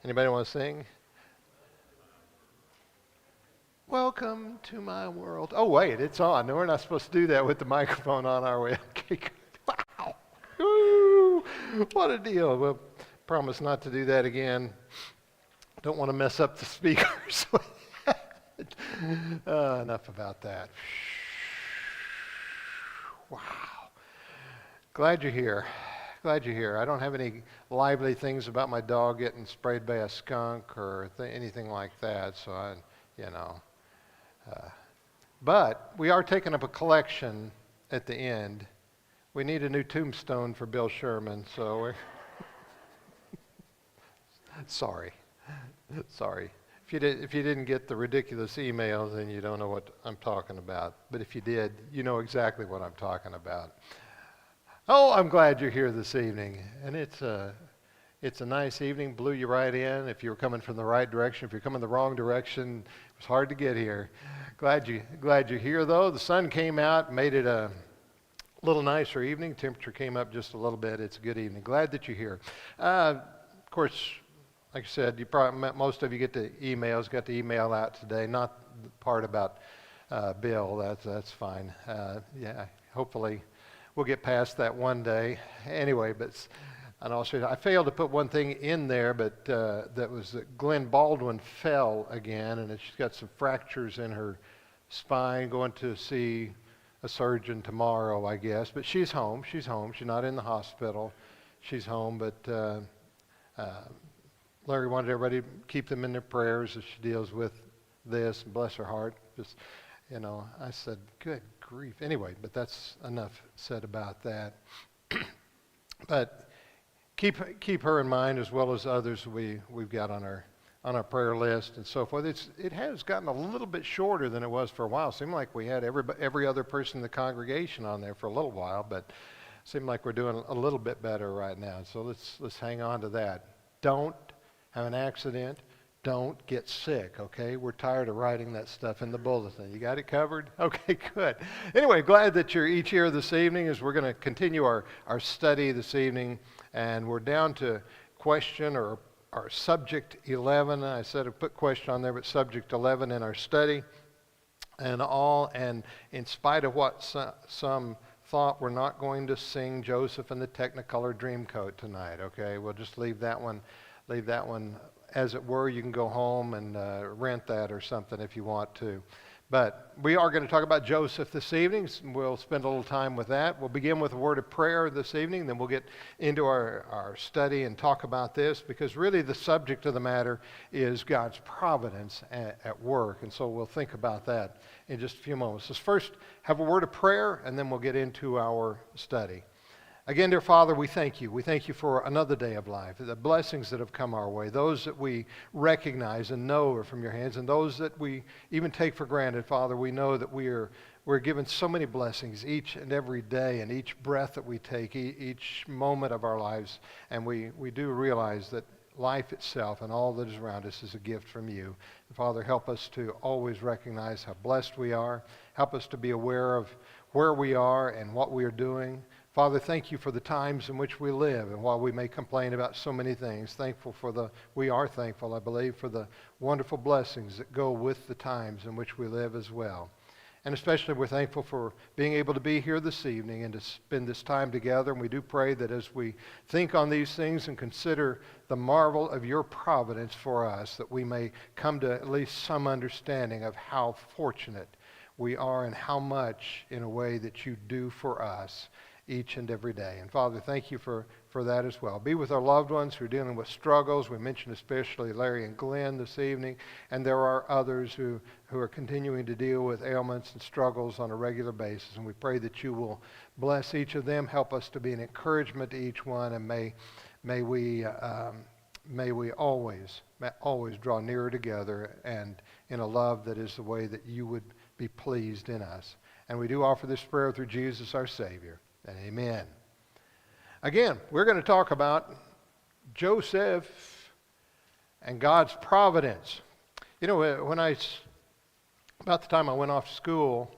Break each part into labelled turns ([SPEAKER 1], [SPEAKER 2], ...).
[SPEAKER 1] Anybody want to sing? Welcome to my world. Oh, wait, it's on. No, we're not supposed to do that with the microphone on, are we? Okay, good. Wow. Woo! What a deal. We'll promise not to do that again. Don't want to mess up the speakers. Enough about that. Wow. Glad you're here. Glad you're here. I don't have any lively things about my dog getting sprayed by a skunk or anything like that, so but we are taking up a collection at the end. We need a new tombstone for Bill Sherman, so we're sorry. If you didn't get the ridiculous emails, then you don't know what I'm talking about. But if you did, you know exactly what I'm talking about. Oh, I'm glad you're here this evening, and it's a nice evening. Blew you right in. If you were coming from the right direction, if you're coming the wrong direction, it was hard to get here. Glad you're here, though. The sun came out, made it a little nicer evening. Temperature came up just a little bit. It's a good evening. Glad that you're here. Of course, like I said, most of you get the emails. Got the email out today. Not the part about Bill. That's fine. Hopefully we'll get past that one day. Anyway, and also I failed to put one thing in there, but that was that Glenn Baldwin fell again, and she's got some fractures in her spine. Going to see a surgeon tomorrow, I guess. But she's home. She's not in the hospital. She's home. But Larry wanted everybody to keep them in their prayers as she deals with this. Bless her heart. Just, I said, good grief. Anyway, but that's enough said about that. But keep her in mind, as well as others we've got on our prayer list and so forth. It has gotten a little bit shorter than it was for a while. It seemed like we had every other person in the congregation on there for a little while, but it seemed like we're doing a little bit better right now. So let's hang on to that. Don't have an accident. Don't get sick, okay? We're tired of writing that stuff in the bulletin. You got it covered? Okay, good. Anyway, glad that you're each here this evening as we're going to continue our study this evening. And we're down to question or subject 11. I said I put question on there, but subject 11 in our study. And in spite of what some thought, we're not going to sing Joseph and the Technicolor Dreamcoat tonight, okay? We'll just leave that one as it were. You can go home and rent that or something if you want to. But we are going to talk about Joseph this evening. We'll spend a little time with that. We'll begin with a word of prayer this evening. Then we'll get into our study and talk about this, because really the subject of the matter is God's providence at work. And so we'll think about that in just a few moments. Let's first have a word of prayer, and then we'll get into our study. Again, dear Father, we thank you. We thank you for another day of life, the blessings that have come our way, those that we recognize and know are from your hands, and those that we even take for granted. Father, we know that we're given so many blessings each and every day, and each breath that we take, each moment of our lives, and we do realize that life itself and all that is around us is a gift from you. And Father, help us to always recognize how blessed we are. Help us to be aware of where we are and what we are doing. Father, thank you for the times in which we live, and while we may complain about so many things, we are thankful, I believe, for the wonderful blessings that go with the times in which we live as well. And especially we're thankful for being able to be here this evening and to spend this time together. And we do pray that as we think on these things and consider the marvel of your providence for us, that we may come to at least some understanding of how fortunate we are and how much, in a way, that you do for us each and every day. And Father, thank you for that as well. Be with our loved ones who are dealing with struggles. We mentioned especially Larry and Glenn this evening, and there are others who are continuing to deal with ailments and struggles on a regular basis. And we pray that you will bless each of them, help us to be an encouragement to each one, and may we always draw nearer together and in a love that is the way that you would be pleased in us. And we do offer this prayer through Jesus our Savior. And amen. Again, we're going to talk about Joseph and God's providence. About the time I went off to school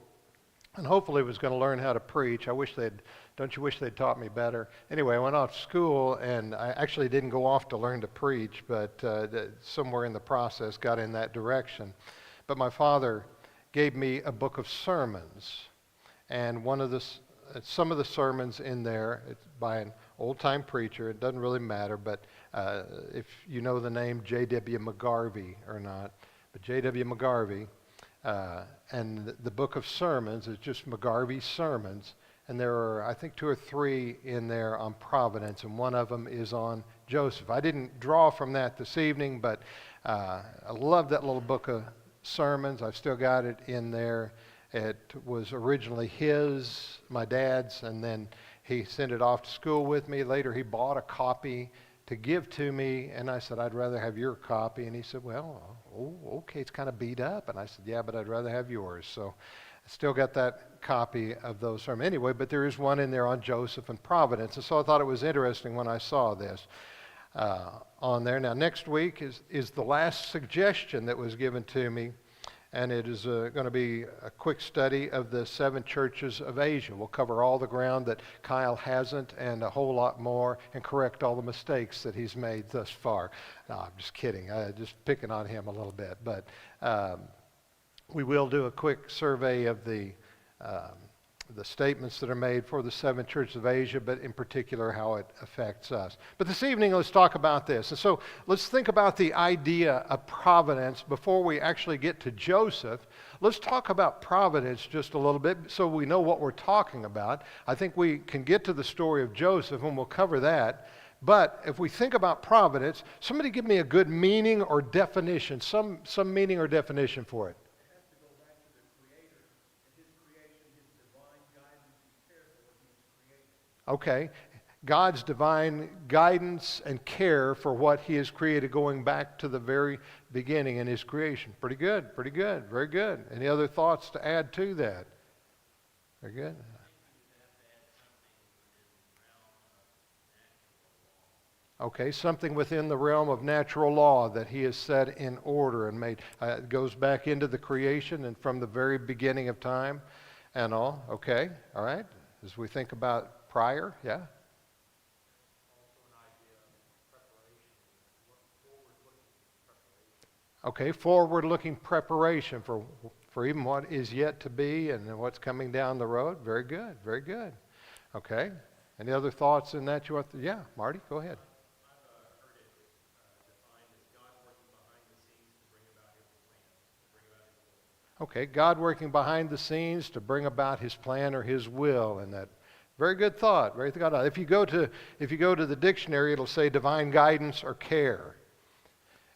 [SPEAKER 1] and hopefully was going to learn how to preach, I wish they'd Don't you wish they'd taught me better? Anyway, I went off to school, and I actually didn't go off to learn to preach, but somewhere in the process got in that direction. But my father gave me a book of sermons, and some of the sermons in there, it's by an old-time preacher. It doesn't really matter, but if you know the name J.W. McGarvey or not, but J.W. McGarvey, and the book of sermons is just McGarvey's sermons, and there are, I think, 2 or 3 in there on providence, and one of them is on Joseph. I didn't draw from that this evening, but I love that little book of sermons. I've still got it in there. It was originally my dad's, and then he sent it off to school with me. Later, he bought a copy to give to me, and I said, I'd rather have your copy. And he said, well, okay, it's kind of beat up. And I said, yeah, but I'd rather have yours. So I still got that copy of those sermons. Anyway, but there is one in there on Joseph and providence. And so I thought it was interesting when I saw this on there. Now, next week is the last suggestion that was given to me. And it is going to be a quick study of the 7 churches of Asia. We'll cover all the ground that Kyle hasn't and a whole lot more, and correct all the mistakes that he's made thus far. No, I'm just kidding. Just picking on him a little bit. But we will do a quick survey of the statements that are made for the 7 churches of Asia, but in particular how it affects us. But this evening, let's talk about this. And so let's think about the idea of providence before we actually get to Joseph. Let's talk about providence just a little bit so we know what we're talking about. I think we can get to the story of Joseph, and we'll cover that. But if we think about providence, somebody give me a good meaning or definition, some meaning or definition for it. Okay, God's divine guidance and care for what he has created, going back to the very beginning in his creation. Pretty good, very good. Any other thoughts to add to that? Very good. Okay, something within the realm of natural law that he has set in order and made. It goes back into the creation and from the very beginning of time and all. Okay, all right. As we think about prior, yeah? Okay, forward-looking preparation for even what is yet to be and what's coming down the road. Very good, very good. Okay, any other thoughts in that you want to? Yeah, Marty, go ahead. Okay, God working behind the scenes to bring about his plan or his will, and that. Very good thought. Very good thought. If you go to the dictionary, it'll say divine guidance or care.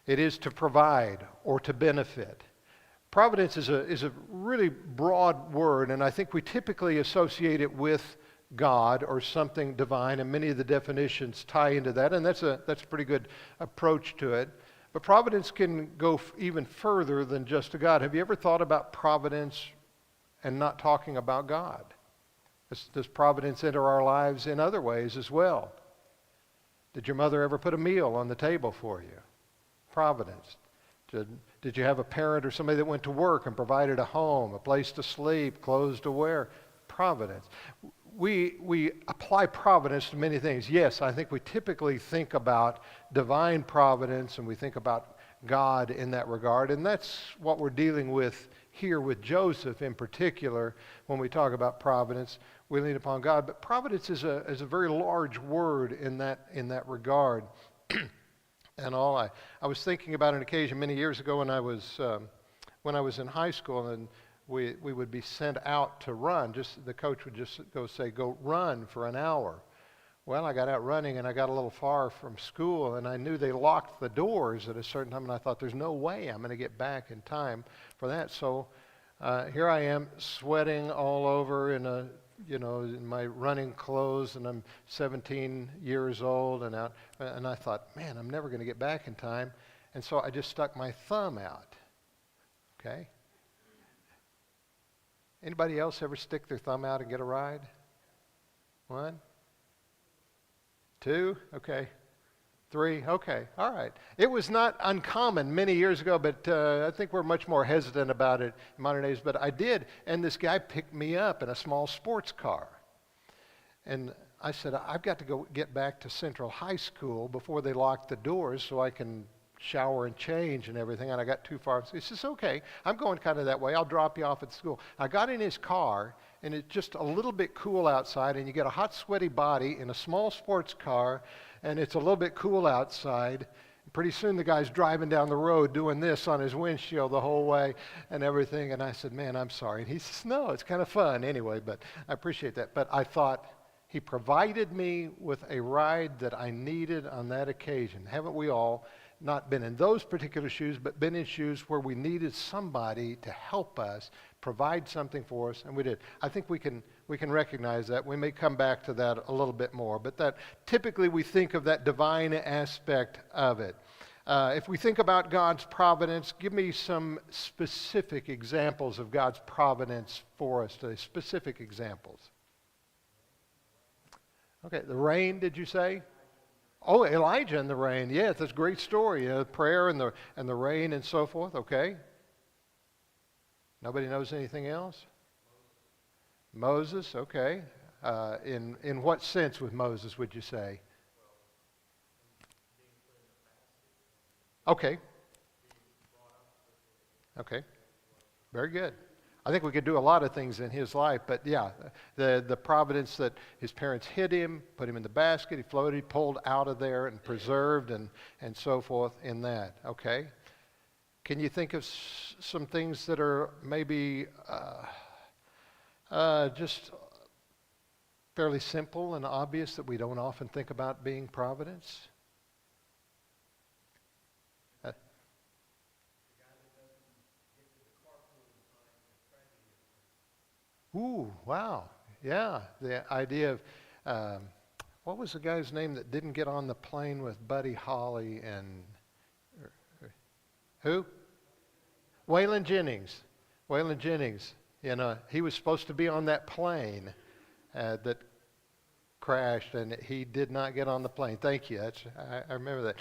[SPEAKER 1] It is to provide or to benefit. Providence is a really broad word, and I think we typically associate it with God or something divine, and many of the definitions tie into that, and that's a pretty good approach to it. But providence can go even further than just to God. Have you ever thought about providence and not talking about God? Does providence enter our lives in other ways as well? Did your mother ever put a meal on the table for you? Providence. Did you have a parent or somebody that went to work and provided a home, a place to sleep, clothes to wear? Providence. We apply providence to many things. Yes, I think we typically think about divine providence and we think about God in that regard, and that's what we're dealing with here with Joseph in particular. When we talk about providence, we lean upon God. But providence is a very large word in that regard. And all I was thinking about an occasion many years ago when I was in high school, and we would be sent out to run. The coach would just go run for an hour. Well, I got out running and I got a little far from school, and I knew they locked the doors at a certain time, and I thought there's no way I'm going to get back in time for that. So here I am sweating all over in my running clothes, and I'm 17 years old, and I thought, man, I'm never going to get back in time. And so I just stuck my thumb out. Okay? Anybody else ever stick their thumb out and get a ride? 1, 2, okay. 3, okay, all right. It was not uncommon many years ago, but I think we're much more hesitant about it in modern days. But I did, and this guy picked me up in a small sports car. And I said, I've got to go get back to Central High School before they lock the doors so I can shower and change and everything. And I got too far. So he says, okay, I'm going kind of that way. I'll drop you off at school. I got in his car, and it's just a little bit cool outside, and you get a hot, sweaty body in a small sports car, and it's a little bit cool outside. Pretty soon the guy's driving down the road doing this on his windshield the whole way and everything. And I said, man, I'm sorry. And he says, no, it's kind of fun anyway, but I appreciate that. But I thought, he provided me with a ride that I needed on that occasion. Haven't we all not been in those particular shoes, but been in shoes where we needed somebody to help us, provide something for us, and we did. I think we can recognize that. We may come back to that a little bit more, but that typically we think of that divine aspect of it. If we think about God's providence, give me some specific examples of God's providence for us today. Specific examples. Okay, the rain, did you say? Oh, Elijah and the rain. Yes, that's a great story. Prayer and the rain and so forth. Okay. Nobody knows anything else? Moses, okay. In what sense with Moses would you say? Okay. Okay. Very good. I think we could do a lot of things in his life, but yeah, the providence that his parents hid him, put him in the basket, he floated, pulled out of there and preserved and so forth in that. Okay. Can you think of some things that are maybe just fairly simple and obvious that we don't often think about being providence? Ooh, wow. Yeah, the idea of, what was the guy's name that didn't get on the plane with Buddy Holly and, who? Waylon Jennings. Waylon Jennings. You know, he was supposed to be on that plane that crashed, and he did not get on the plane. Thank you. I remember that.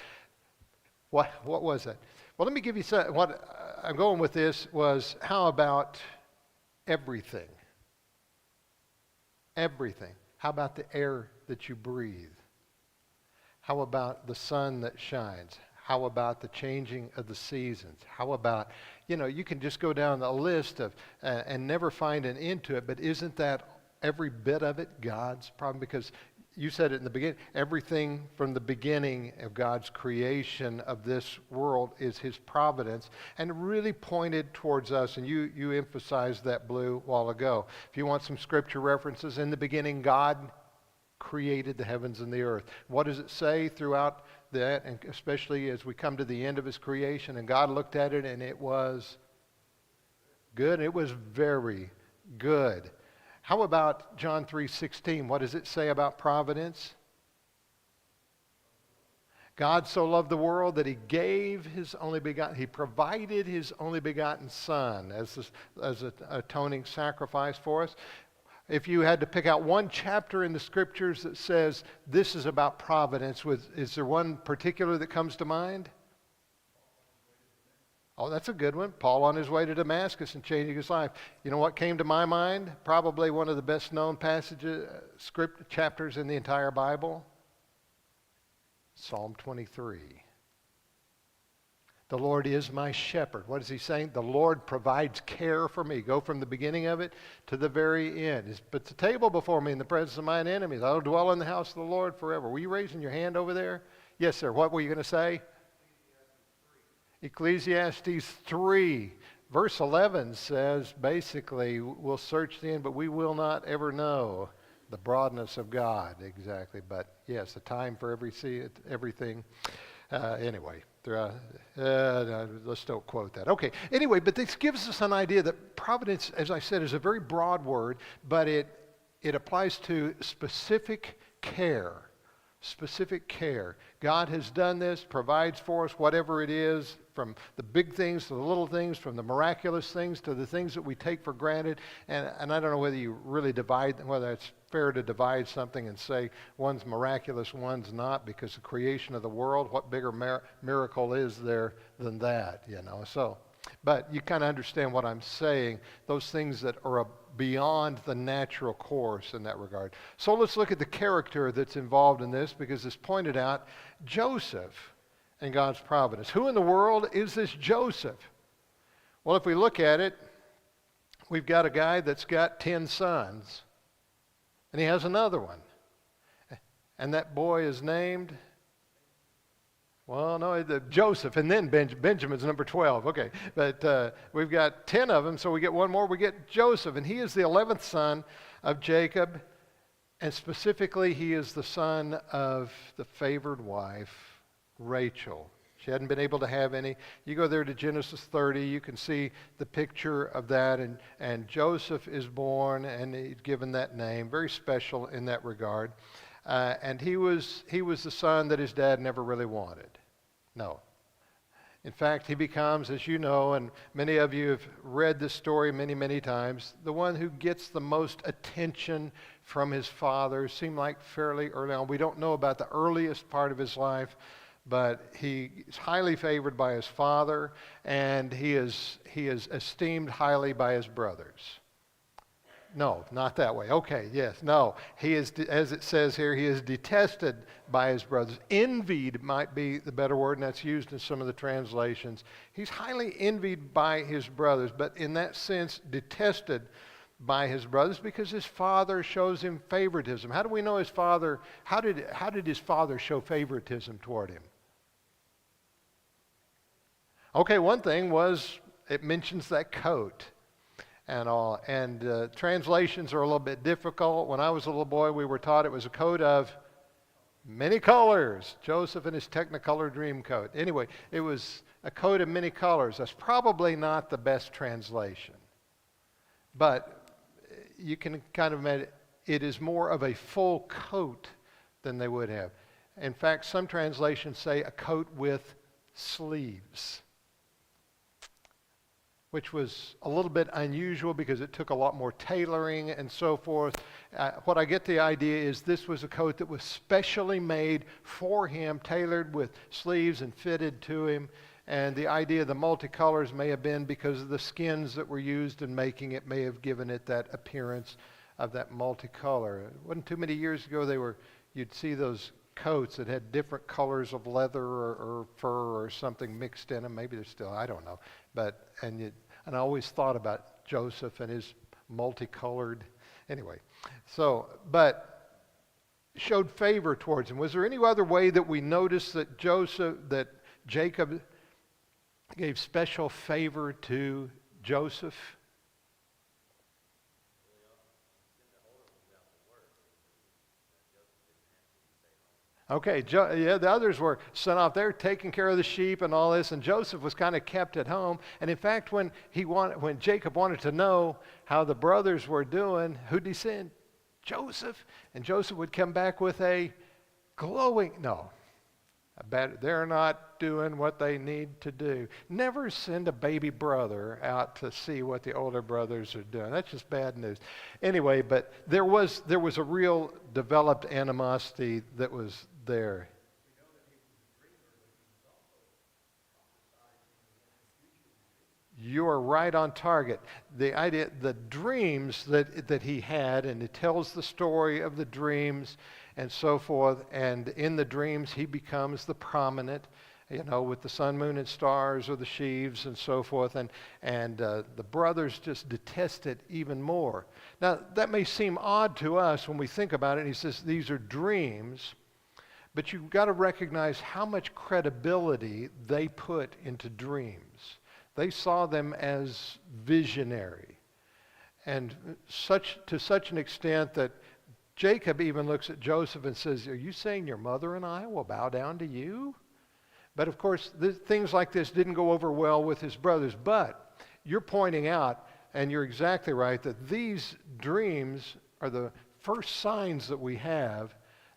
[SPEAKER 1] What was that? Well, let me give you some. What I'm going with this was, how about everything? Everything. How about the air that you breathe? How about the sun that shines? How about the changing of the seasons? How about, you can just go down the list of and never find an end to it, but isn't that every bit of it God's problem? Because you said it in the beginning, everything from the beginning of God's creation of this world is his providence, and really pointed towards us, and you emphasized that, Blue, a while ago. If you want some scripture references, in the beginning God created the heavens and the earth. What does it say throughout that, and especially as we come to the end of his creation, and God looked at it and it was good? It was very good. How about John 3:16? What does it say about providence? God so loved the world that he gave his only begotten, he provided his only begotten Son as an atoning sacrifice for us. If you had to pick out one chapter in the scriptures that says this is about providence, is there one particular that comes to mind? Oh, that's a good one. Paul on his way to Damascus and changing his life. You know what came to my mind? Probably one of the best known passages, chapters in the entire Bible. Psalm 23. The Lord is my shepherd. What is he saying? The Lord provides care for me. Go from the beginning of it to the very end. He puts a table before me in the presence of mine enemies. I will dwell in the house of the Lord forever. Were you raising your hand over there? Yes, sir. What were you going to say? Ecclesiastes 3, verse 11 says, basically, we'll search the end, but we will not ever know the broadness of God. Exactly. But yes, a time for everything. Anyway, let's don't quote that. Okay. Anyway, but this gives us an idea that providence, as I said, is a very broad word, but it applies to specific care. Specific care. God has done this, provides for us whatever it is, from the big things to the little things, from the miraculous things to the things that we take for granted. And I don't know whether you really whether it's fair to divide something and say one's miraculous, one's not, because the creation of the world, what bigger miracle is there than that, So, But you kind of understand what I'm saying, those things that are beyond the natural course in that regard. So let's look at the character that's involved in this, because it's pointed out, Joseph and God's providence. Who in the world is this Joseph? Well, if we look at it, we've got a guy that's got 10 sons, and he has another one. And that boy is named, well, no, Joseph, and then Benjamin's number 12. Okay, but we've got 10 of them, so we get one more. We get Joseph, and he is the 11th son of Jacob, and specifically he is the son of the favored wife, Rachel. She hadn't been able to have any. You go there to Genesis 30, you can see the picture of that, and Joseph is born, and he's given that name, very special in that regard. And he was the son that his dad never really wanted. No. In fact, he becomes, as you know, and many of you have read this story many, many times, the one who gets the most attention from his father. Seemed like fairly early on. We don't know about the earliest part of his life, but he is highly favored by his father, and he is esteemed highly by his brothers. No, not that way. Okay, yes, no. He is, as it says here, he is detested by his brothers. Envied might be the better word, and that's used in some of the translations. He's highly envied by his brothers, but in that sense, detested by his brothers because his father shows him favoritism. How do we know his father, how did his father show favoritism toward him? Okay, one thing was, it mentions that coat and all. And translations are a little bit difficult. When I was a little boy, we were taught it was a coat of many colors. Joseph and his Technicolor dream coat. Anyway, it was a coat of many colors. That's probably not the best translation. But you can kind of imagine it is more of a full coat than they would have. In fact, some translations say a coat with sleeves, which was a little bit unusual because it took a lot more tailoring and so forth. What I get the idea is this was a coat that was specially made for him, tailored with sleeves and fitted to him. And the idea of the multicolors may have been because of the skins that were used in making it, may have given it that appearance of that multicolor. It wasn't too many years ago you'd see those coats that had different colors of leather or fur or something mixed in them. Maybe they're still, I don't know. And I always thought about Joseph and his multicolored, anyway. So, but showed favor towards him. Was there any other way that we notice that Jacob gave special favor to Joseph? Okay, the others were sent off there taking care of the sheep and all this, and Joseph was kind of kept at home. And in fact, when Jacob wanted to know how the brothers were doing, who'd he send? Joseph. And Joseph would come back with a glowing, no, they're not doing what they need to do. Never send a baby brother out to see what the older brothers are doing. That's just bad news. Anyway, but there was a real developed animosity that was there. You are right on target. The idea, the dreams that he had, and it tells the story of the dreams and so forth, and in the dreams he becomes the prominent, with the sun, moon, and stars, or the sheaves and so forth, and the brothers just detest it even more. Now, that may seem odd to us when we think about it. He says these are dreams, but you've got to recognize how much credibility they put into dreams. They saw them as visionary, and to such an extent that Jacob even looks at Joseph and says, "Are you saying your mother and I will bow down to you?" But of course, things like this didn't go over well with his brothers. But you're pointing out, and you're exactly right, that these dreams are the first signs that we have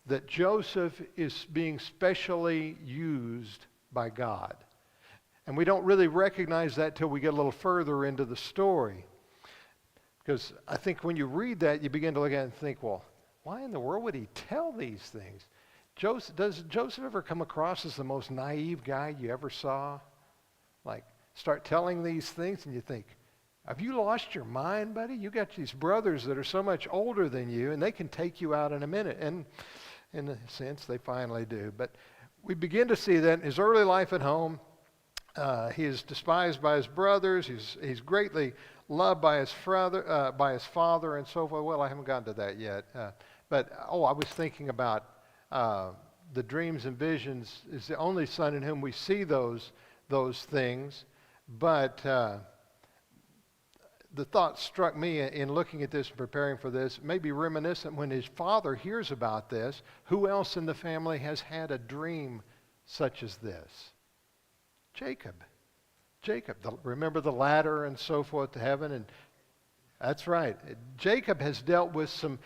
[SPEAKER 1] that Joseph is being specially used by God. And we don't really recognize that till we get a little further into the story. Because I think when you read that, you begin to look at it and think, well, why in the world would he tell these things? Does Joseph ever come across as the most naive guy you ever saw? Like, start telling these things, and you think, have you lost your mind, buddy? You got these brothers that are so much older than you, and they can take you out in a minute. And in a sense, they finally do. But we begin to see that in his early life at home. He is despised by his brothers. He's greatly loved by his father, and so forth. Well, I haven't gotten to that yet. I was thinking about the dreams and visions. Is the only son in whom we see those things. But the thought struck me in looking at this and preparing for this, maybe reminiscent when his father hears about this. Who else in the family has had a dream such as this? Jacob. Remember the ladder and so forth to heaven? And that's right. Jacob has dealt with some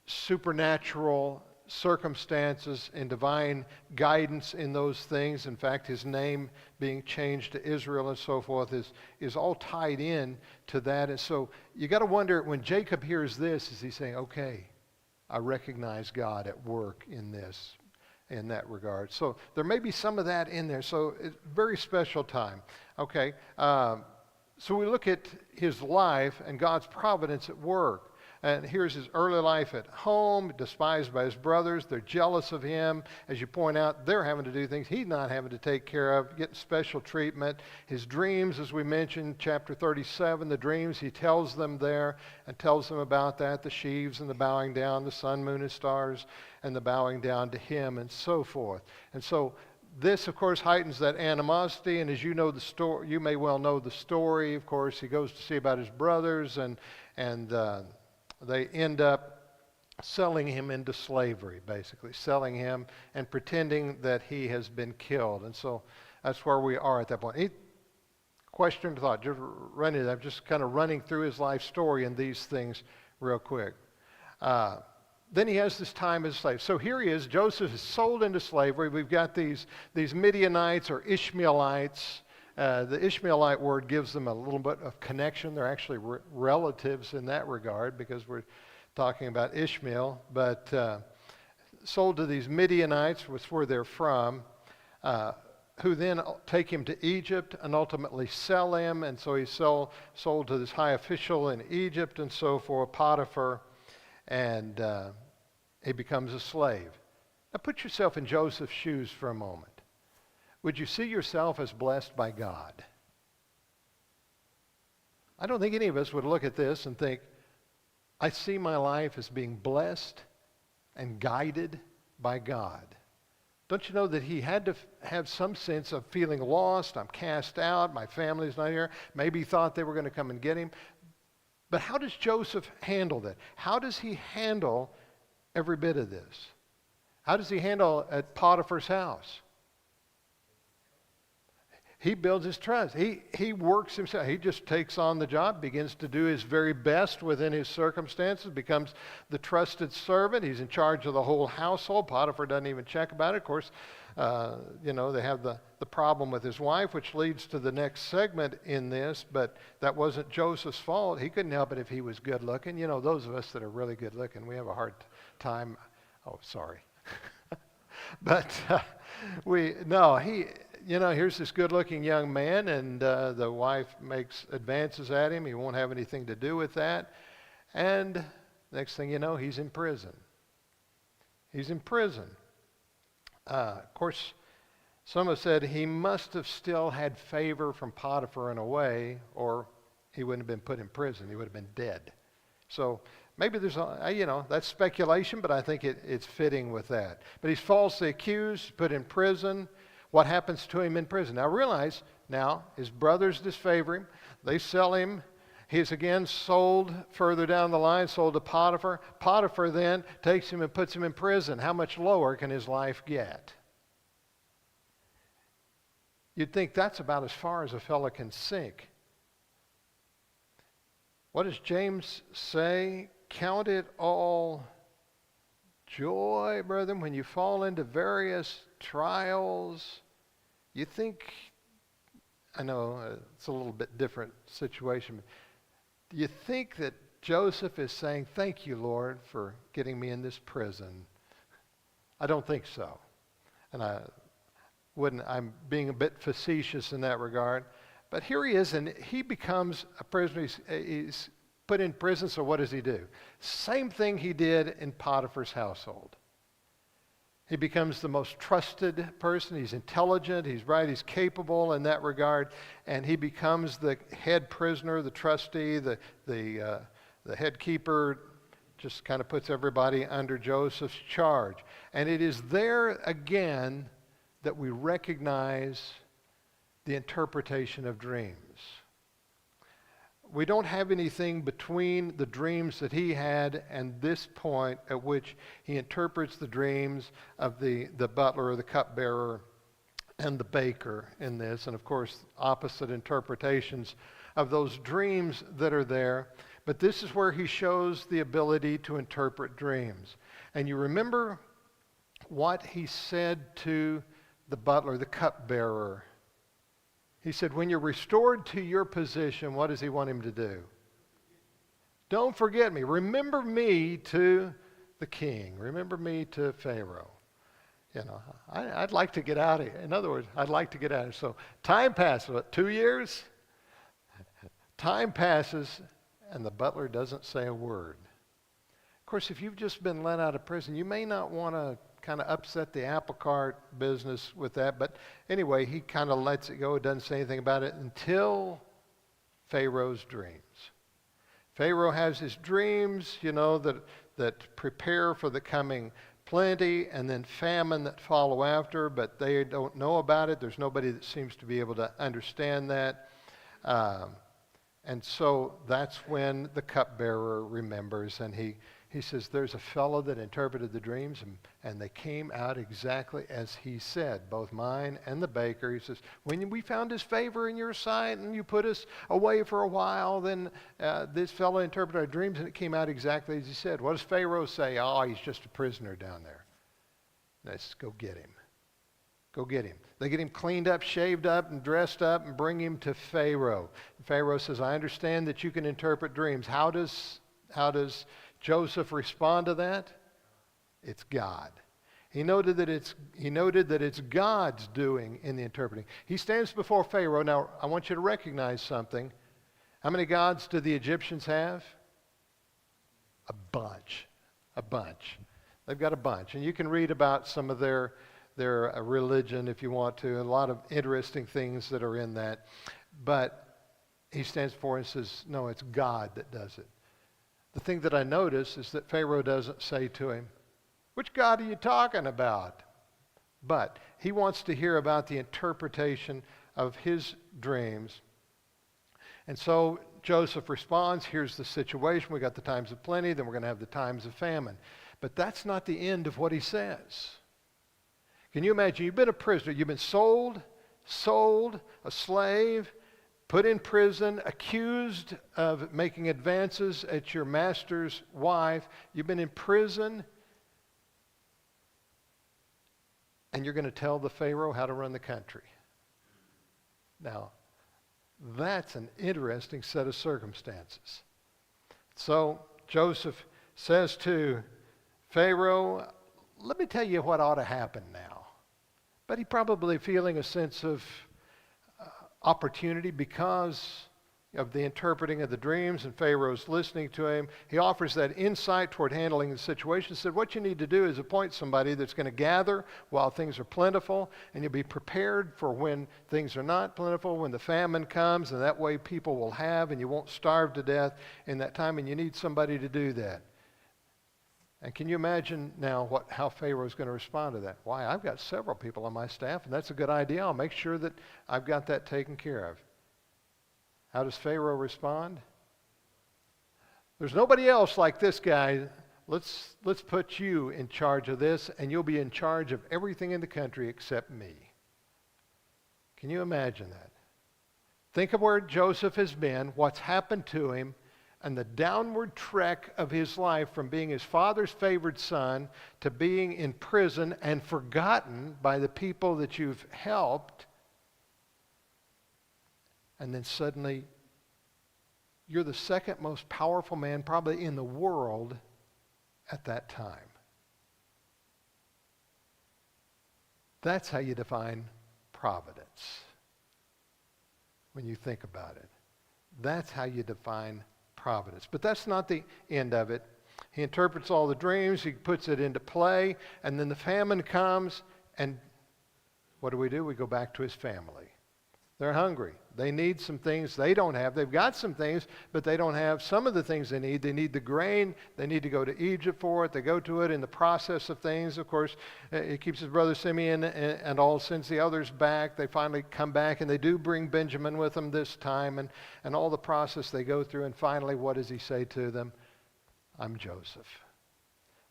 [SPEAKER 1] supernatural circumstances and divine guidance in those things. In fact, his name being changed to Israel and so forth is all tied in to that. And so you got to wonder, when Jacob hears this, is he saying, okay, I recognize God at work in this, in that regard. So there may be some of that in there. So it's a very special time. Okay, so we look at his life and God's providence at work. And here's his early life at home, despised by his brothers. They're jealous of him. As you point out, they're having to do things he's not having to take care of, getting special treatment. His dreams, as we mentioned, chapter 37, the dreams, he tells them there and tells them about that, the sheaves and the bowing down, the sun, moon, and stars, and the bowing down to him, and so forth. And so this, of course, heightens that animosity. And as you know the story, you may well know the story. Of course, he goes to see about his brothers, and they end up selling him into slavery, basically, selling him and pretending that he has been killed. And so that's where we are at that point. Question, thought, I'm just kind of running through his life story and these things real quick. Then he has this time as a slave. So here he is. Joseph is sold into slavery. We've got these Midianites or Ishmaelites. The Ishmaelite word gives them a little bit of connection. They're actually relatives in that regard because we're talking about Ishmael. But sold to these Midianites, which is where they're from, who then take him to Egypt and ultimately sell him. And so he's sold to this high official in Egypt and so forth, Potiphar, and he becomes a slave. Now put yourself in Joseph's shoes for a moment. Would you see yourself as blessed by God? I don't think any of us would look at this and think, I see my life as being blessed and guided by God. Don't you know that he had to have some sense of feeling lost? I'm cast out. My family's not here. Maybe he thought they were going to come and get him. But how does Joseph handle that? How does he handle every bit of this? How does he handle at Potiphar's house? He builds his trust. He works himself. He just takes on the job, begins to do his very best within his circumstances, becomes the trusted servant. He's in charge of the whole household. Potiphar doesn't even check about it. Of course, they have the problem with his wife, which leads to the next segment in this, but that wasn't Joseph's fault. He couldn't help it if he was good looking. You know, those of us that are really good looking, we have a hard time. Oh, sorry. But here's this good-looking young man, and the wife makes advances at him. He won't have anything to do with that. And next thing you know, he's in prison. He's in prison. Of course, some have said he must have still had favor from Potiphar in a way, or he wouldn't have been put in prison. He would have been dead. So maybe there's, that's speculation, but I think it's fitting with that. But he's falsely accused, put in prison. What happens to him in prison? Now realize, his brothers disfavor him. They sell him. He's again sold further down the line, sold to Potiphar. Potiphar then takes him and puts him in prison. How much lower can his life get? You'd think that's about as far as a fellow can sink. What does James say? Count it all joy, brethren, when you fall into various trials. You think, I know it's a little bit different situation, but do you think that Joseph is saying, thank you, Lord, for getting me in this prison? I don't think so. And I'm being a bit facetious in that regard. But here he is, and he becomes a prisoner. He's put in prison, so what does he do? Same thing he did in Potiphar's household. He becomes the most trusted person. He's intelligent, he's bright, he's capable in that regard, and he becomes the head prisoner, the trustee, the head keeper, just kind of puts everybody under Joseph's charge. And it is there again that we recognize the interpretation of dreams. We don't have anything between the dreams that he had and this point at which he interprets the dreams of the butler or the cupbearer and the baker in this. And of course, opposite interpretations of those dreams that are there. But this is where he shows the ability to interpret dreams. And you remember what he said to the butler, the cupbearer. He said, when you're restored to your position, what does he want him to do? Don't forget me. Remember me to the king. Remember me to Pharaoh. You know, I'd like to get out of here. In other words, I'd like to get out of here. So time passes. What, 2 years? Time passes, and the butler doesn't say a word. Of course, if you've just been let out of prison, you may not want to kind of upset the apple cart business with that. But anyway, he kind of lets it go. Doesn't say anything about it until Pharaoh's dreams. Pharaoh has his dreams, you know, that prepare for the coming plenty and then famine that follow after, but they don't know about it. There's nobody that seems to be able to understand that. And so that's when the cupbearer remembers, and he says, there's a fellow that interpreted the dreams, and they came out exactly as he said, both mine and the baker. He says, when we found his favor in your sight and you put us away for a while, then this fellow interpreted our dreams, and it came out exactly as he said. What does Pharaoh say? Oh, he's just a prisoner down there. Let's go get him. Go get him. They get him cleaned up, shaved up, and dressed up, and bring him to Pharaoh. Pharaoh says, I understand that you can interpret dreams. How does Joseph respond to that? It's God. He noted that it's God's doing in the interpreting. He stands before Pharaoh. Now, I want you to recognize something. How many gods do the Egyptians have? A bunch. A bunch. They've got a bunch. And you can read about some of their religion if you want to. A lot of interesting things that are in that. But he stands before and says, no, it's God that does it. The thing that I notice is that Pharaoh doesn't say to him, which God are you talking about? But he wants to hear about the interpretation of his dreams. And so Joseph responds, here's the situation. We got the times of plenty, then we're going to have the times of famine. But that's not the end of what he says. Can you imagine? You've been a prisoner. You've been sold, a slave, put in prison, accused of making advances at your master's wife. You've been in prison, and you're going to tell the Pharaoh how to run the country. Now, that's an interesting set of circumstances. So Joseph says to Pharaoh, let me tell you what ought to happen now. But he probably feeling a sense of opportunity because of the interpreting of the dreams, and Pharaoh's listening to him. He offers that insight toward handling the situation. He said, what you need to do is appoint somebody that's going to gather while things are plentiful, and you'll be prepared for when things are not plentiful, when the famine comes, and that way people will have, and you won't starve to death in that time, and you need somebody to do that. And can you imagine now how Pharaoh's going to respond to that? Why, I've got several people on my staff, and that's a good idea. I'll make sure that I've got that taken care of. How does Pharaoh respond? There's nobody else like this guy. Let's put you in charge of this, and you'll be in charge of everything in the country except me. Can you imagine that? Think of where Joseph has been, what's happened to him, and the downward trek of his life from being his father's favored son to being in prison and forgotten by the people that you've helped. And then suddenly, you're the second most powerful man probably in the world at that time. That's how you define providence. when you think about it. That's how you define providence. But that's not the end of it. He interprets all the dreams, he puts it into play, and then the famine comes, and what do? We go back to his family. They're hungry. They need some things they don't have. They've got some things, but they don't have some of the things they need. They need the grain. They need to go to Egypt for it. They go to it in the process of things. Of course, he keeps his brother Simeon and all, sends the others back. They finally come back, and they do bring Benjamin with them this time, and all the process they go through. And finally, what does he say to them? I'm Joseph.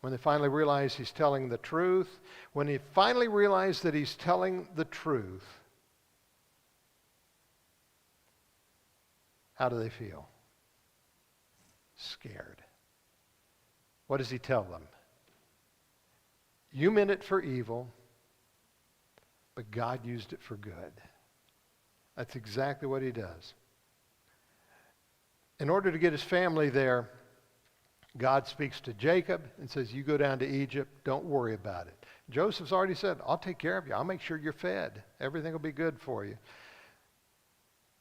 [SPEAKER 1] When they finally realize he's telling the truth, when he finally realize that he's telling the truth, how do they feel? Scared. What does he tell them? You meant it for evil, but God used it for good. That's exactly what he does. In order to get his family there, God speaks to Jacob and says, you go down to Egypt, don't worry about it. Joseph's already said, I'll take care of you. I'll make sure you're fed. Everything will be good for you.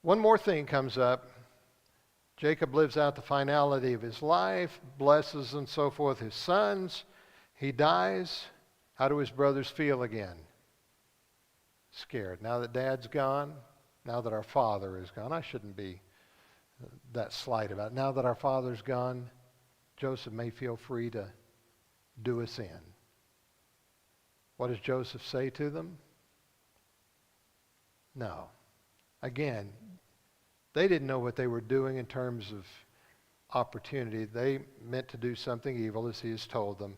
[SPEAKER 1] One more thing comes up. Jacob lives out the finality of his life, blesses and so forth his sons. He dies. How do his brothers feel again? Scared. Now that Dad's gone, now that our father is gone, I shouldn't be that slight about it. Now that our father's gone, Joseph may feel free to do us in. What does Joseph say to them? No. Again, they didn't know what they were doing in terms of opportunity. They meant to do something evil, as he has told them.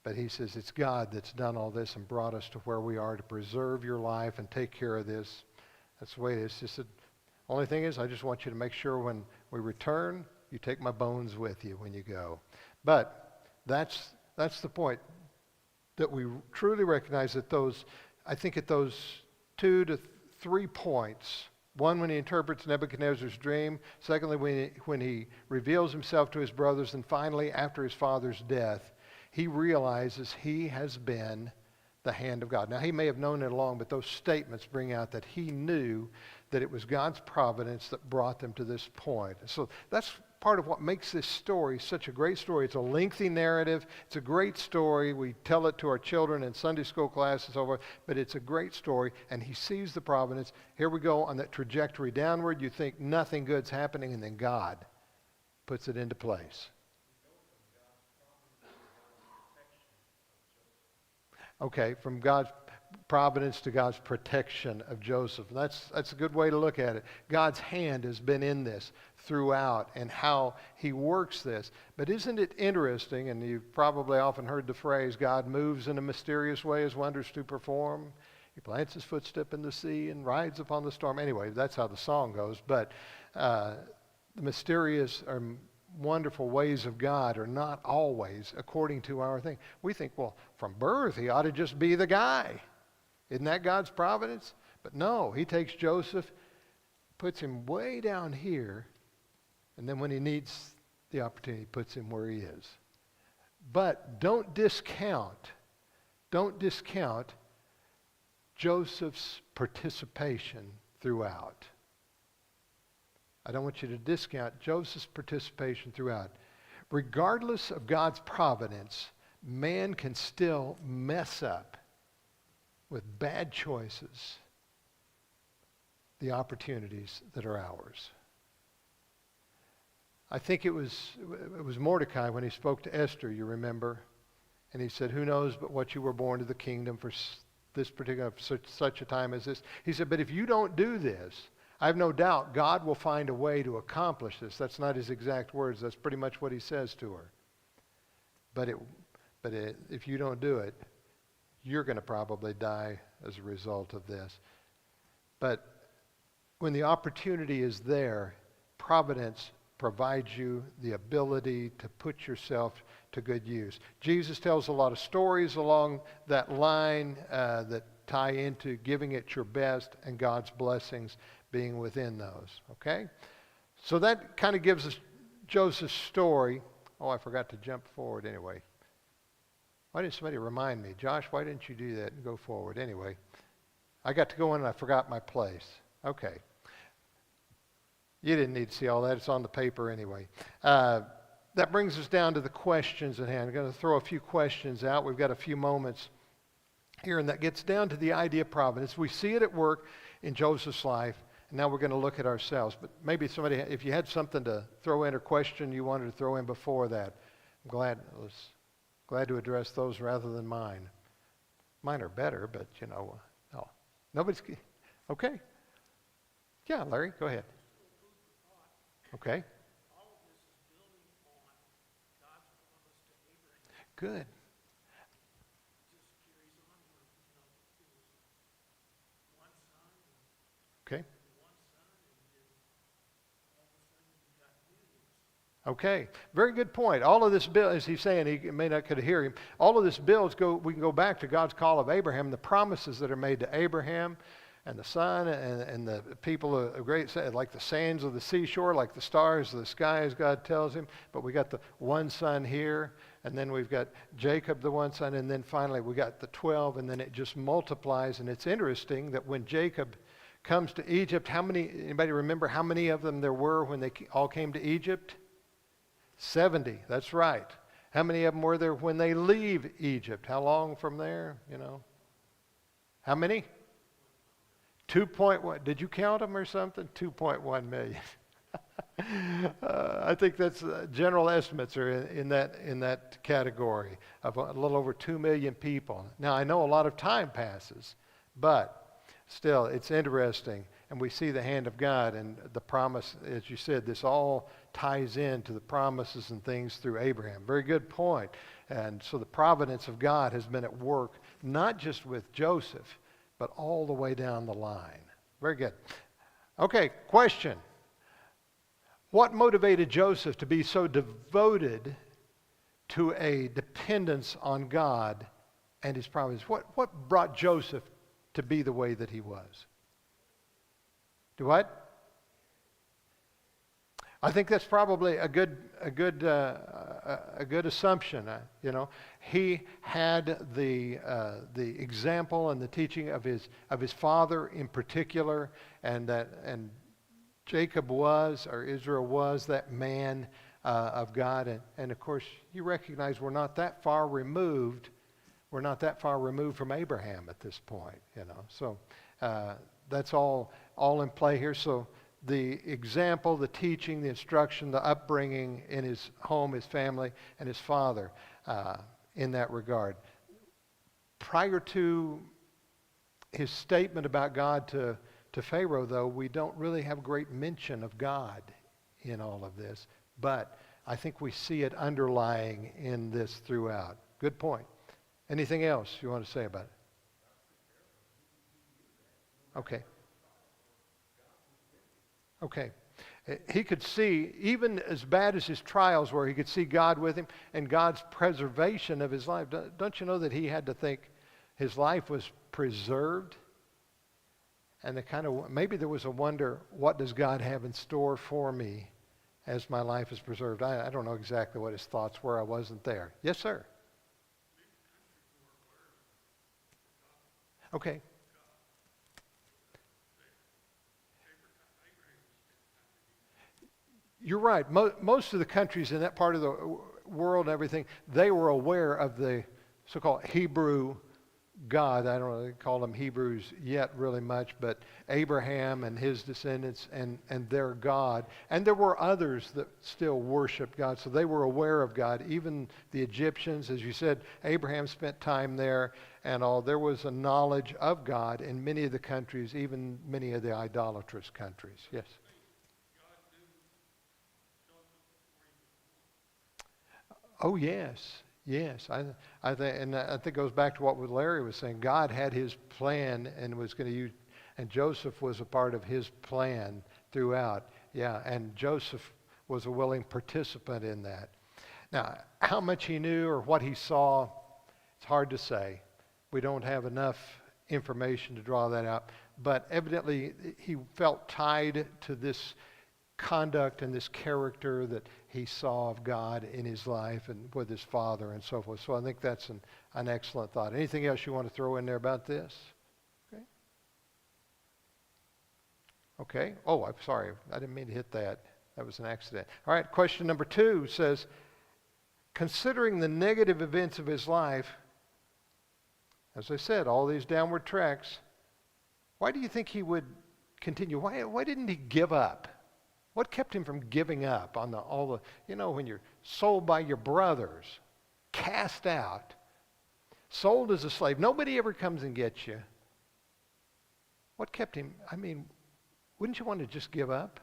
[SPEAKER 1] But he says, it's God that's done all this and brought us to where we are to preserve your life and take care of this. That's the way it is. Just the only thing is, I just want you to make sure when we return, you take my bones with you when you go. But that's the point, that we truly recognize that I think at those 2 to 3 points, one, when he interprets Nebuchadnezzar's dream. Secondly, when he reveals himself to his brothers. And finally, after his father's death, he realizes he has been the hand of God. Now, he may have known it along, but those statements bring out that he knew that it was God's providence that brought them to this point. So that's part of what makes this story such a great story. It's a lengthy narrative. It's a great story. We tell it to our children in Sunday school classes over, but it's a great story, and he sees the providence. Here we go on that trajectory downward. You think nothing good's happening, and then God puts it into place. Okay, from God's providence to God's protection of Joseph. That's a good way to look at it. God's hand has been in this throughout and how he works this. But isn't it interesting, and you've probably often heard the phrase, God moves in a mysterious way his wonders to perform. He plants his footstep in the sea and rides upon the storm. Anyway, that's how the song goes. But the mysterious or wonderful ways of God are not always according to our thing. We think, well, from birth he ought to just be the guy. Isn't that God's providence? But no, he takes Joseph, puts him way down here, and then when he needs the opportunity, puts him where he is. But don't discount Joseph's participation throughout. I don't want you to discount Joseph's participation throughout. Regardless of God's providence, man can still mess up with bad choices the opportunities that are ours. I think it was Mordecai when he spoke to Esther, you remember, and he said, who knows but what you were born to the kingdom for this particular, such a time as this. He said, but if you don't do this, I have no doubt God will find a way to accomplish this. That's not his exact words. That's pretty much what he says to her. But if you don't do it, you're going to probably die as a result of this. But when the opportunity is there, providence provides you the ability to put yourself to good use. Jesus tells a lot of stories along that line that tie into giving it your best and God's blessings being within those. Okay? So that kind of gives us Joseph's story. Oh, I forgot to jump forward anyway. Why didn't somebody remind me? Josh, why didn't you do that and go forward? Anyway, I got to go in and I forgot my place. Okay. You didn't need to see all that. It's on the paper anyway. That brings us down to the questions at hand. I'm going to throw a few questions out. We've got a few moments here, and that gets down to the idea of providence. We see it at work in Joseph's life, and now we're going to look at ourselves. But maybe somebody, if you had something to throw in or question you wanted to throw in before that, I'm glad to address those rather than mine. Mine are better, but no. Nobody's, okay. Yeah, Larry, go ahead. Okay. Good. Okay. Okay. Very good point. All of this build, as he's saying, he may not could hear him. All of this builds we can go back to God's call of Abraham, the promises that are made to Abraham and the son and the people of great, like the sands of the seashore, like the stars of the sky, as God tells him. But we got the one son here, and then we've got Jacob, the one son, and then finally we got the 12, and then it just multiplies. And it's interesting that when Jacob comes to Egypt, anybody remember how many of them there were when they all came to Egypt? 70, that's right. How many of them were there when they leave Egypt? How long from there, How many? 2.1. Did you count them or something? 2.1 million. I think that's general estimates are in that category of a little over 2 million people. Now, I know a lot of time passes, but still, it's interesting. And we see the hand of God and the promise, as you said, this all ties into the promises and things through Abraham. Very good point. And so the providence of God has been at work, not just with Joseph, but all the way down the line. Very good. Okay, question. What motivated Joseph to be so devoted to a dependence on God and his providence? What brought Joseph to be the way that he was? Do what? I think that's probably a good assumption. He had the example and the teaching of his father in particular, and Jacob was, or Israel was, that man of God, and of course you recognize we're not that far removed. We're not that far removed from Abraham at this point. So that's all in play here. So the example, the teaching, the instruction, the upbringing in his home, his family, and his father in that regard. Prior to his statement about God to Pharaoh, though, we don't really have great mention of God in all of this. But I think we see it underlying in this throughout. Good point. Anything else you want to say about it? Okay. Okay. He could see, even as bad as his trials were, he could see God with him and God's preservation of his life. Don't you know that he had to think his life was preserved? And maybe there was a wonder, what does God have in store for me as my life is preserved? I don't know exactly what his thoughts were. I wasn't there. Yes, sir. Okay. You're right. Most of the countries in that part of the world and everything, they were aware of the so-called Hebrew God. I don't really call them Hebrews yet really much, but Abraham and his descendants and their God. And there were others that still worshiped God, so they were aware of God. Even the Egyptians, as you said, Abraham spent time there and all. There was a knowledge of God in many of the countries, even many of the idolatrous countries. Yes. Oh, yes. Yes. I think, and I think it goes back to what Larry was saying. God had his plan and was going to use, and Joseph was a part of his plan throughout. Yeah, and Joseph was a willing participant in that. Now, how much he knew or what he saw, it's hard to say. We don't have enough information to draw that out. But evidently, he felt tied to this conduct and this character that he saw of God in his life and with his father and so forth. So I think that's an excellent thought. Anything else you want to throw in there about this? Okay. Okay. Oh, I'm sorry. I didn't mean to hit that. That was an accident. All right. Question number 2 says, considering the negative events of his life, as I said, all these downward tracks, why do you think he would continue? Why didn't he give up? What kept him from giving up on when you're sold by your brothers, cast out, sold as a slave, nobody ever comes and gets you. What kept him? I mean, wouldn't you want to just give up?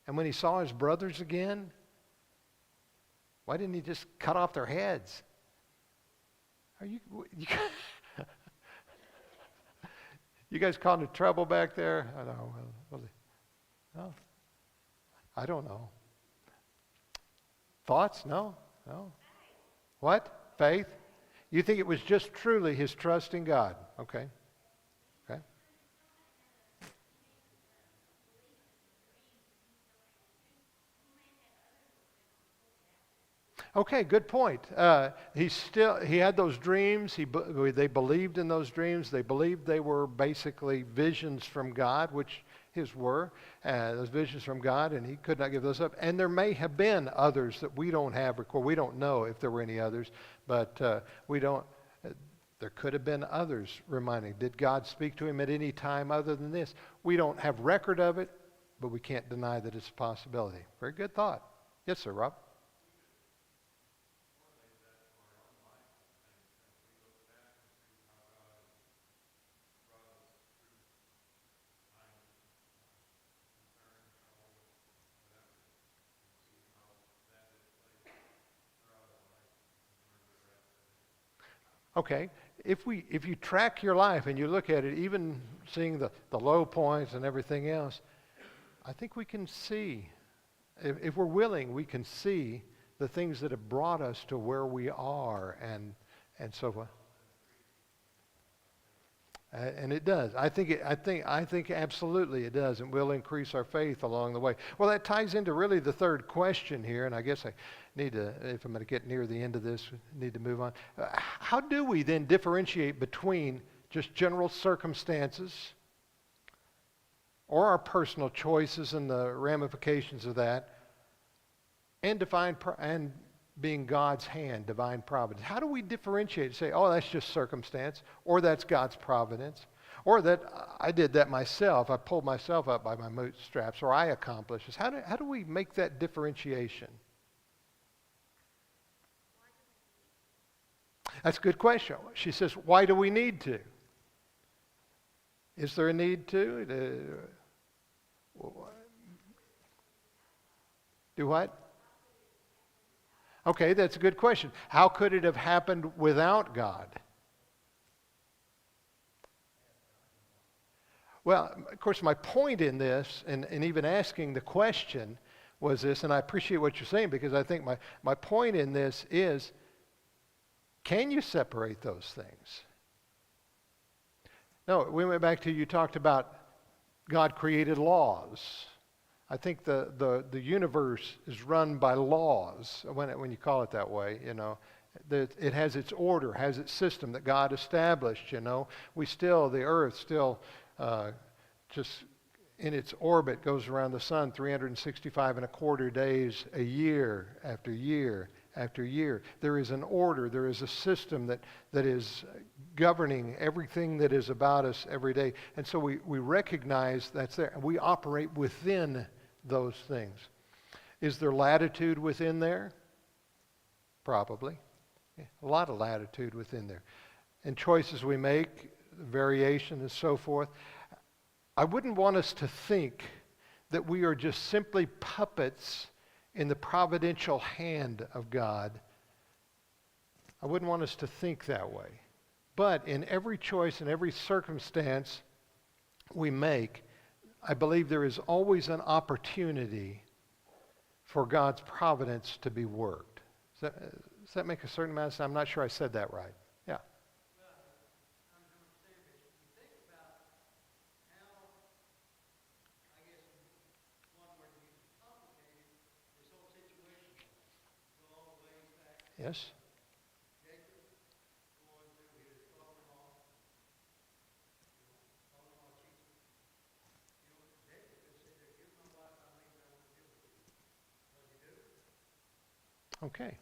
[SPEAKER 1] And when he saw his brothers again, why didn't he just cut off their heads? Are you you guys causing trouble back there? I don't know. No. I don't know. Thoughts? No. What? Faith? You think it was just truly his trust in God? Okay. Okay, good point. He had those dreams. They believed in those dreams. They believed they were basically visions from God, which his were, those visions from God, and he could not give those up. And there may have been others that we don't have record. We don't know if there were any others, but we don't. There could have been others reminding. Did God speak to him at any time other than this? We don't have record of it, but we can't deny that it's a possibility. Very good thought. Yes, sir, Rob. Okay, if you track your life and you look at it, even seeing the low points and everything else, I think we can see, if we're willing, we can see the things that have brought us to where we are and so forth. And it does. I think absolutely it does, and will increase our faith along the way. Well, that ties into really the third question here, and I guess I need to, if I'm going to get near the end of this, need to move on. How do we then differentiate between just general circumstances or our personal choices and the ramifications of that, and being God's hand, divine providence? How do we differentiate? Say, oh, that's just circumstance, or that's God's providence, or that I did that myself, I pulled myself up by my bootstraps, or I accomplished this. How do we make that differentiation? That's a good question. She says, why do we need to? Is there a need to? Do what? Okay, that's a good question. How could it have happened without God? Well, of course, my point in this, and even asking the question, was this, and I appreciate what you're saying, because I think my point in this is, can you separate those things? No, we went back to, you talked about God created laws. I think the universe is run by laws, when you call it that way, it has its order, has its system that God established, the earth still just in its orbit goes around the sun 365 and a quarter days a year after year after year. There is an order, there is a system that is governing everything that is about us every day. And so we recognize that's there, and we operate within those things. Is there latitude within there? Probably. Yeah, a lot of latitude within there. And choices we make, variation and so forth. I wouldn't want us to think that we are just simply puppets in the providential hand of God. I wouldn't want us to think that way. But in every choice and every circumstance we make, I believe there is always an opportunity for God's providence to be worked. Does that make a certain amount of sense? I'm not sure I said that right. Yeah. Yes. Okay.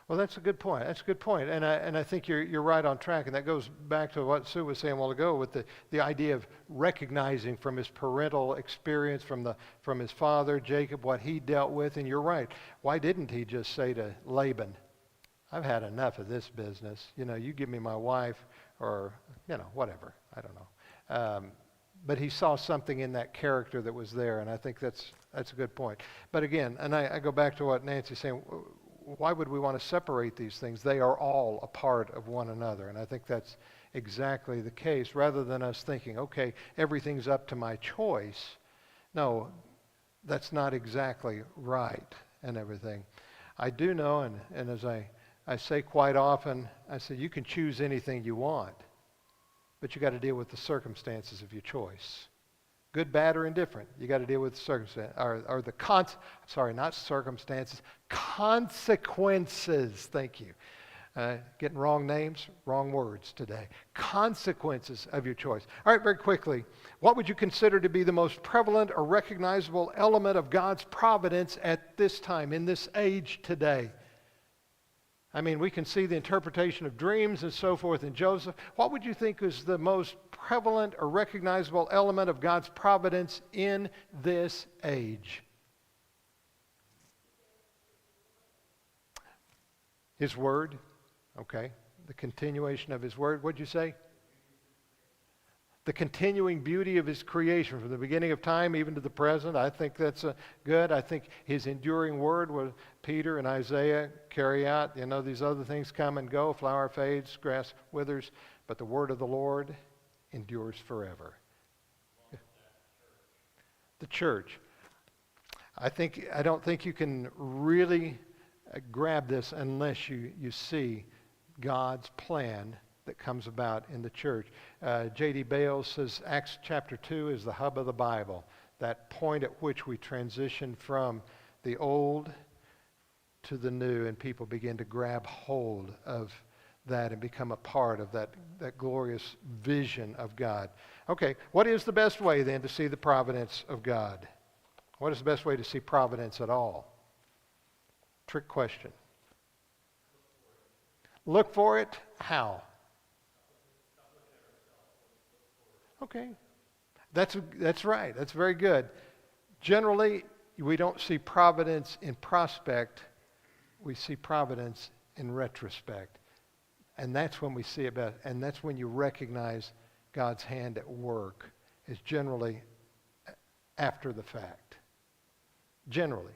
[SPEAKER 1] Well, that's a good point. That's a good point. And I think you're right on track. And that goes back to what Sue was saying a while ago with the idea of recognizing from his parental experience, from his father, Jacob, what he dealt with. And you're right. Why didn't he just say to Laban, I've had enough of this business. You give me my wife or, whatever. I don't know. But he saw something in that character that was there. And I think that's a good point. But again, and I go back to what Nancy's saying, why would we want to separate these things? They are all a part of one another. And I think that's exactly the case. Rather than us thinking, okay, everything's up to my choice. No, that's not exactly right and everything. I do know, and as I say quite often, I say you can choose anything you want, but you got to deal with the circumstances of your choice. Good, bad, or indifferent. You got to deal with the circumstances, not circumstances, consequences. Thank you. Getting wrong names, wrong words today. Consequences of your choice. All right, very quickly. What would you consider to be the most prevalent or recognizable element of God's providence at this time, in this age today? I mean, we can see the interpretation of dreams and so forth in Joseph. What would you think is the most prevalent or recognizable element of God's providence in this age? His Word. Okay. The continuation of His Word. What'd you say? The continuing beauty of His creation from the beginning of time even to the present. I think that's good. I think His enduring Word, what Peter and Isaiah carry out. These other things come and go. Flower fades, grass withers. But the Word of the Lord endures forever. The church. I don't think you can really grab this unless you see God's plan that comes about in the church. J.D. Bales says Acts chapter 2 is the hub of the Bible, that point at which we transition from the old to the new, and people begin to grab hold of that and become a part of that glorious vision of God. Okay, what is the best way then to see the providence of God? What is the best way to see providence at all? Trick question. Look for it. How? Okay. That's right. That's very good. Generally, we don't see providence in prospect. We see providence in retrospect. And that's when we see it best. And that's when you recognize God's hand at work, is generally after the fact. Generally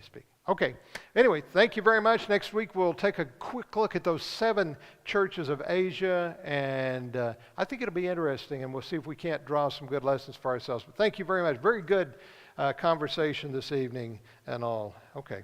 [SPEAKER 1] speaking. Okay. Anyway, thank you very much. Next week we'll take a quick look at those 7 churches of Asia, and I think it'll be interesting, and we'll see if we can't draw some good lessons for ourselves. But thank you very much. Very good conversation this evening and all. Okay.